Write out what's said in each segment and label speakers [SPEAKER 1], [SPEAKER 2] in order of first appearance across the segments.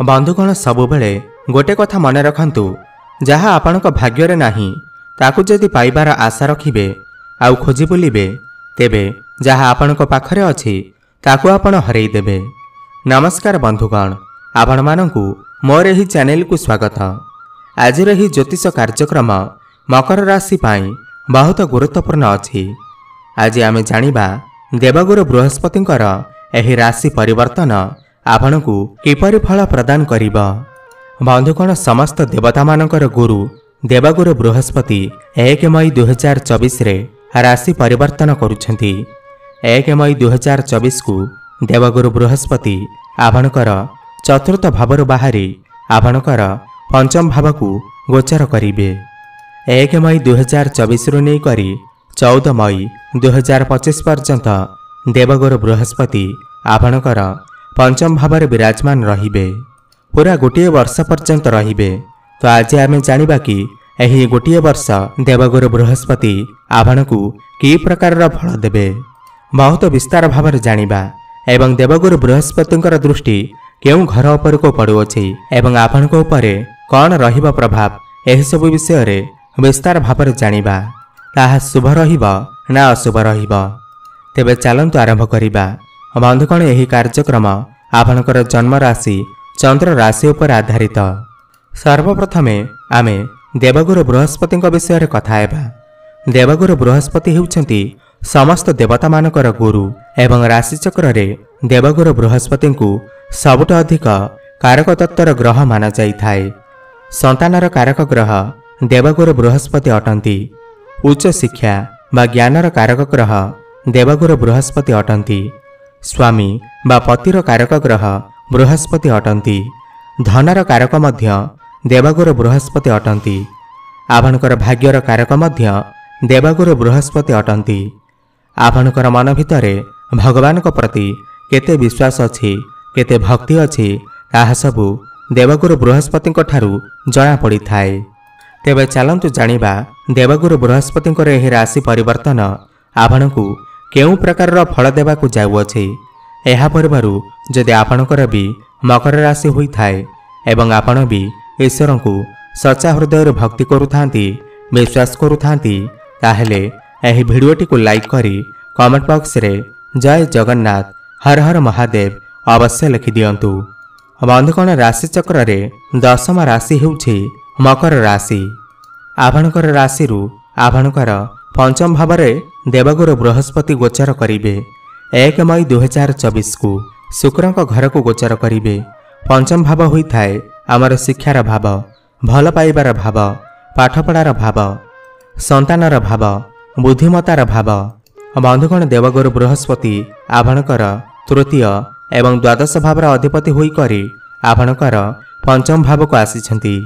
[SPEAKER 1] बंधुगण सबुबेले गोटे कथा मन रखंतु, जहाँ आपणक भाग्ୟରେ नाही ताकू जदि पाइबार आशा रखिबे आउ खोजी बुलिबे तेबे जहाँ आपणक पाखरे अछि ताकू आपण हरई देबे। नमस्कार बंधुगण, आपण मानकु मोर एही चैनल को स्वागत। आज रही ज्योतिष कार्यक्रम मकर राशि पाई बहुत गुरुत्वपूर्ण अछि। आज आमे जानिबा देवगुरु बृहस्पतिंकर एही राशि परिवर्तन आपणकु किपरि फल प्रदान करिबा। बंधुगण, समस्त देवता मानकर गुरु देवगुरु बृहस्पति 1 मई 2024 रे राशि परिवर्तन करुछंती। 1 मई 2024 को देवगुरु बृहस्पति आपणकर चतुर्थ भावर बाहरी आपणकर पंचम भाव को गोचर करिबे। 1 मई 2024 रु नै करी 14 मई 2025 पर्यंत देवगुरु बृहस्पति आपणकर पंचम भावर विराजमान रहिबे। पूरा गोटे वर्ष पर्यंत रहिबे। तो आज आमे जानिबा कि एही गोटे वर्ष देवगुरु बृहस्पति आपणकु कि प्रकार फल देबे। बहुत विस्तार भाव जानिबा एवं देवगुरु बृहस्पतिंकर दृष्टि केउ घर उपर को पड़ुअछि एवं आपणक उपरे कौन रहिबा प्रभाव, एही सब विषय रे विस्तार भाव जानिबा। ताहा शुभ रहिबा ना अशुभ रहिबा। तेबे चलंतु आरंभ करिबा। बंधुगण, एही कार्यक्रम आपणकर जन्म राशि चंद्र राशि उपर आधारित। सर्वप्रथमे आमे देवगुरु बृहस्पति विषय कथा हेबा। देवगुरु बृहस्पति हेउछंती समस्त देवता मानकर गुरु एवं राशि चक्र रे देवगुरु बृहस्पति को सबुठ अधिक कारक तत्वर ग्रह माना जाइथाए। संतानर कारक ग्रह देवगुरु बृहस्पति अटंती। उच्च शिक्षा बा ज्ञानर कारक ग्रह देवगुरु बृहस्पति अटंती। स्वामी बा पतिर कारक ग्रह बृहस्पति अटंती। धनर कारक मध्य देवगुरु बृहस्पति अटंती। आपणकर भाग्यर कारक मध्य देवगुरु बृहस्पति अटंती। आपणकर मन भितरे भगवान को प्रति केते विश्वास अछि, केते भक्ति अछि, ताहा सबु देवगुरु बृहस्पति ठारू जना पड़ी थाए। तेबे चलंतु जानिबा देवगुरु बृहस्पति एही राशि परिवर्तन आपणकु केउ प्रकार फल देबाकु जाउअछि। एहा परिवारु जदि आपणकर भी मकर राशि होई थाए एवं आपण भी ईश्वर को सच्चा हृदय भक्ति करुथांती, विश्वास करुथांती, ताहेले एही भिडियोटी को लाइक करी कमेंट बॉक्स रे जय जगन्नाथ हर हर महादेव अवश्य लिखि दियंतु। बंधुगण, राशि चक्र रे दशम राशि हेउछि मकर राशि। आपणकर राशिरु आपणकर पंचम भावरे देवगुरु बृहस्पति गोचर करिबे। 1 मई 2024 को शुक्रंक घर को गोचर करिबे। पंचम भाव होई थाए आमर शिक्षार भाव, भल पाइबार भाव, पाठपढ़ार भाव, संतानर भाव, बुद्धिमतार भाव। बंधुगण, देवगुरु बृहस्पति आपणकर तृतीय एवं द्वादश भावर अधिपति होई करी आपणकर पंचम भाव को आसीछंती।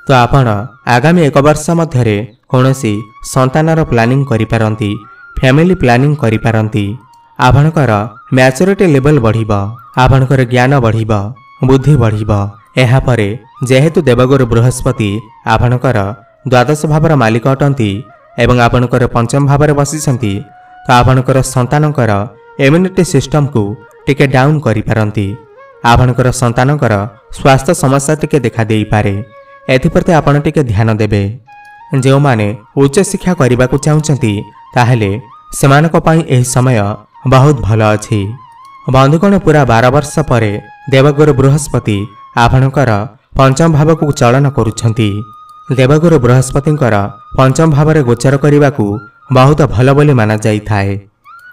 [SPEAKER 1] तो आपण आगामी 1 वर्ष मध्यरे कोनोसी संतानर प्लानिंग करि पारंती, फैमिली प्लानिंग करि पारंती। आपणकर मैच्योरिटी लेवल बढ़िबा, आपणकर ज्ञान बढ़िबा, बुद्धि बढ़िबा। एहा परे जेहेतु देवगुरु बृहस्पति आपणकर द्वादश भावर मालिक अटंती एवं आपणकर पंचम भावर बसिसंती, तो आपणकर संतानकर इम्यूनिटी सिस्टम को टिके डाउन करि पारंती। आपणकर संतानकर स्वास्थ्य समस्या टिके देखा देई पारे। एथिप्रति आपण टिके ध्यान देबे। जो माने उच्च शिक्षा करिबाकु चाहुचंती ताहेले सेमानक पई एही समय बहुत भल अछि। बंधुगण, पूरा 12 वर्ष परे देवगुरु बृहस्पति आपणकर पंचम भाव को चलन करुछंती। देवगुरु बृहस्पतिंकर पंचम भावरे गोचर करिबाकु बहुत भल बोली माना जाई थाए।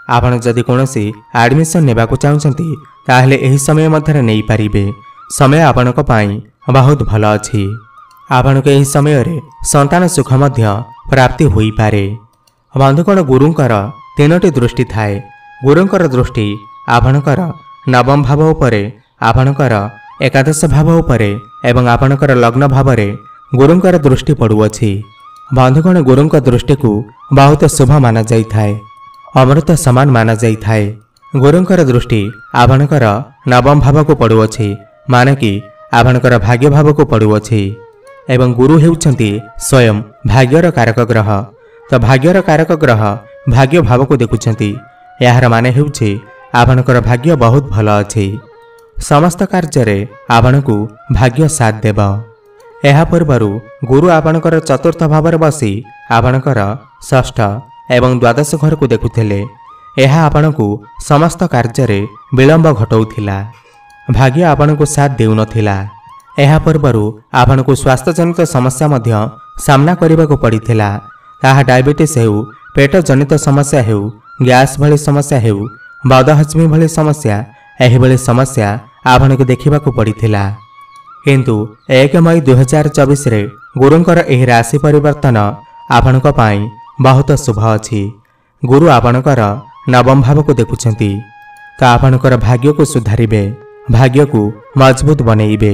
[SPEAKER 1] आपण जदि कोनोसी एडमिशन नेबाकु चाहुचंती ताहेले एही समय मध्यरे नेई पारिबे। समय आपणक पई बहुत भल अछि। आपणक एही समय रे संतान सुख मध्य प्राप्ति होई पारे। बंधुगण, गुरुंकर 3टी दृष्टि थाए। गुरुंकर दृष्टि आपणकर नवम भाव उपरे, आपणकर एकादश भाव उपरे एवं आपणकर लग्न भावरे गुरुंकर दृष्टि पड़ुअछि। बंधुगण, गुरुंक दृष्टि को बहुत शुभ माना जाई थाए, अमृत समान माना जाई थाए। गुरुंकर दृष्टि आपणकर नवम भाव को पड़ुअछि, माने कि आपणकर भाग्य भाव को पड़ुअछि। एवं गुरु हेउछंती स्वयं भाग्यर कारक ग्रह। तो भाग्यर कारक ग्रह भाग्य भाव को देखुछंती। यार माने हेउछि आपणकर भाग्य बहुत भल अछि। समस्त कार्य आपणकु भाग्य साथ देव। यह पूर्वरु गुरु आपणकर चतुर्थ भाव बसी आपणकर षष्ठ एवं द्वादश घर को देखुथिले। यह आपणकु समस्त कार्य विलंब घटाउथिला। भाग्य आपणकु साथ देउनथिला। यह पूर्वरु आपणकु स्वास्थ्यजनित समस्या मध्य सामना करबाकू पड़िथिला। ताहा डायबिटीज हेउ, पेट जनित समस्या हेउ, गैस भली समस्या हेउ, बदहजमी भली समस्या, एही भली समस्या आपणकु देखिबाकू पड़िथिला। किंतु 1 मई 2024 रे गुरुंकर एही राशि परिवर्तन आपणक पाई बहुत शुभ अछि। गुरु आपणकर नवम भाव को देखुछंती तो आपणकर भाग्य को सुधारिबे, भाग्य को मजबूत बनेइबे।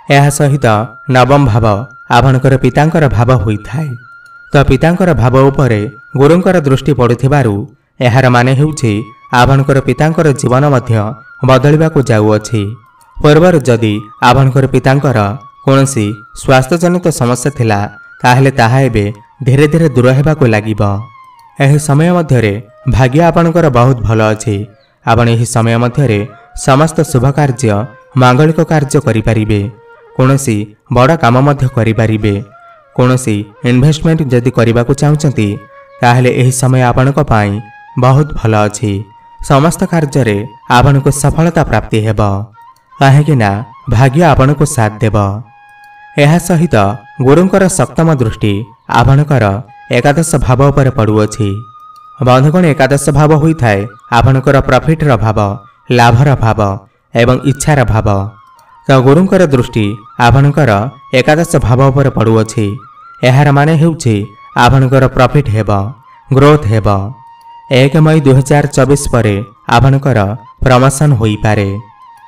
[SPEAKER 1] यह सहित नवम भाव आपणकर पितांकर भाव होइथाय। तो पितांकर भाव उपरे गुरुंकर दृष्टि पड़ुथिबारु एहार माने हेउछि आपणकर पितांकर जीवन मध्य बदलिबाकू जाउअछि। पूर्वर जदि आपणकर पितांकर कोनोसी स्वास्थ्यजनित समस्या थिला ताहेले ताहा एबे धीरे धीरे दूर हेबाकू लागिब। एही समय मध्यरे भाग्य आपणकर बहुत भल अछि। आपण एही समय मध्यरे समस्त शुभ कार्य मांगलिक कार्य करि परिबे। कोनोसी बड़ काम मध्य करि परिबे। कोनोसी इन्वेस्टमेंट जदि करिबाकू चाहुचंती ताहेले एही समय आपणक पाई बहुत भल अछि। समस्त कार्य रे आपणको सफलता प्राप्ति हेब, काहेकि ना भाग्य आपणको साथ देव। यह सहित गुरुंकर सप्तम दृष्टि आपणकर एकादश भाव पर पड़ुअछि। बंधुगण एकादश भाव होइथाय आपणकर प्रॉफिटर भाव, लाभर भाव एवं इच्छार भाव। तो गुरुंकर दृष्टि आपणकर एकादश भाव पर पड़ुअछि। एहार माने हेउछि आपणकर प्रॉफिट हेब, ग्रोथ हेब। 1 मई 2024 परे आपणकर प्रमोशन होई पारे।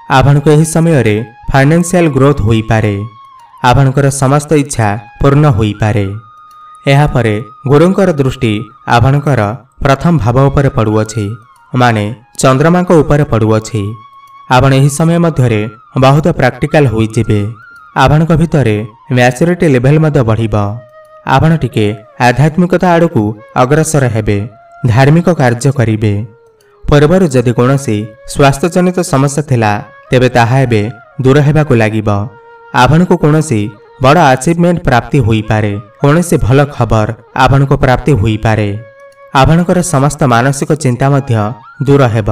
[SPEAKER 1] आपणको एही समय रे फाइनेंशियल ग्रोथ होई पारे। आपणकर समस्त इच्छा पूर्ण होई पारे। एहा परे गुरुंकर दृष्टि आपणकर प्रथम भाव उपर पड़ुअछि, माने चंद्रमा को ऊपर पड़ुअछि। आपण एही समय मध्यरे बहुत प्रैक्टिकल होई जिबे। आपणक भितरे मैच्योरिटी लेवल मध्य बढ़िब। आपण टिके आध्यात्मिकता आड़कू अग्रसर हेबे, धार्मिक कार्य करिबे। पूर्वर जदि कोनोसी स्वास्थ्यजनित समस्या थिला तेबे ताहा एबे दूर हेबाकू लागिब। आपणको कोनोसी बड़ अचीवमेंट प्राप्ति होई पारे। कोनोसी भल खबर आपणको प्राप्ति होई पारे। आपणकर समस्त मानसिक चिंता मध्य दूर हेब।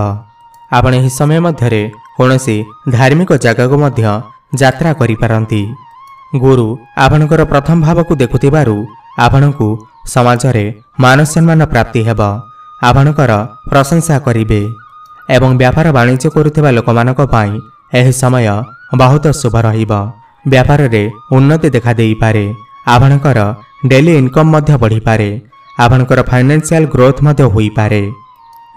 [SPEAKER 1] आपण एही समय मध्यरे कोनोसी धार्मिक जगह को मध्य यात्रा करि पारंती। गुरु आपणकर प्रथम भाव को देखुथिबारु आपणकू समाज रे मान सम्मान प्राप्ति हेब। आपणकर प्रशंसा करिबे एवं व्यापार वाणिज्य करुथिबा लोकमानक पाई एही समय बहुत शुभ रहिब। व्यापार रे उन्नति देखा देई पारे। आपणकर डेली इनकम मध्य बढ़ी पारे। आपणकर फाइनेंशियल ग्रोथ मध्य होई पारे।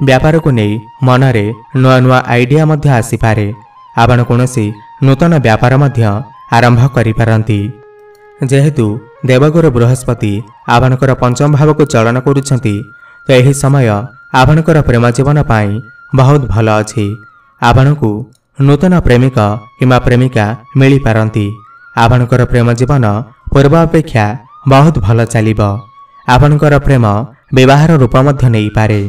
[SPEAKER 1] व्यापार को नहीं मन रे नुआ नुआ आइडिया मध्य आसी पारे। आपण कोनोसी नूतन व्यापार मध्य आरंभ करि पारंती। जेहेतु देवगुरु बृहस्पति आपणकर पंचम भाव को चलन करुछंती तो यही समय आपणकर प्रेम जीवन पाई बहुत भल अछि। आपणकू नूतन प्रेमिक किंवा प्रेमिका मिली पारंती। आपणकर प्रेम जीवन पूर्व अपेक्षा बहुत भल चलिब। आपणकर प्रेम विवाहर रूप मध्य नहीं पारे।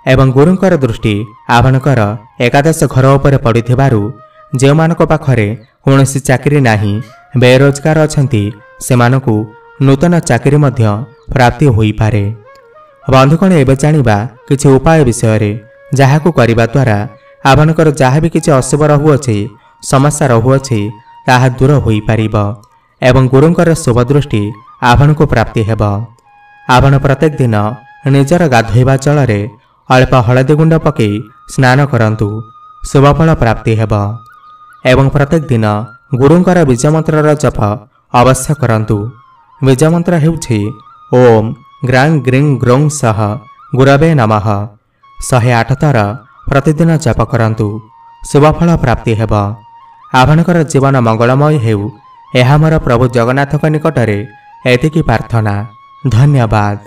[SPEAKER 1] एवं गुरुंकर दृष्टि आपणकर एकादश घर उपर पड़िथिबारु जे मानक पाखरे कोनोसी चाकरी नाही, बेरोजगार अछंती, सेमानकू नूतन चाकरी मध्य प्राप्ति होई पारे। बंधुगण एबे जानिबा किछि उपाय विषय रे जाहाकू करिबा द्वारा आपणकर जहाँ भी किछि अशुभ रहुअछि, समस्या रहुअछि ताहा दूर होई पारिब एवं गुरुंकर शुभ दृष्टि आपणको प्राप्ति हेब। आपण प्रत्येक दिन निजर गाधोइबा जल रे अल्प हलदी गुंड पकई स्नान करंतु, शुभफल प्राप्ति हेब। एवं प्रत्येक दिन गुरुंकर बीजमंत्र जप अवश्य करंतु। बीजमंत्र हेउछि ओम ग्रां ग्रीं ग्रौं सह गुरवे नमः। 108 थर प्रतिदिन जप करंतु, शुभफल प्राप्ति हेब। आपणकर जीवन मंगलमय हेउ, एहा मोर प्रभु जगन्नाथक निकटरे एतिकी प्रार्थना। धन्यवाद।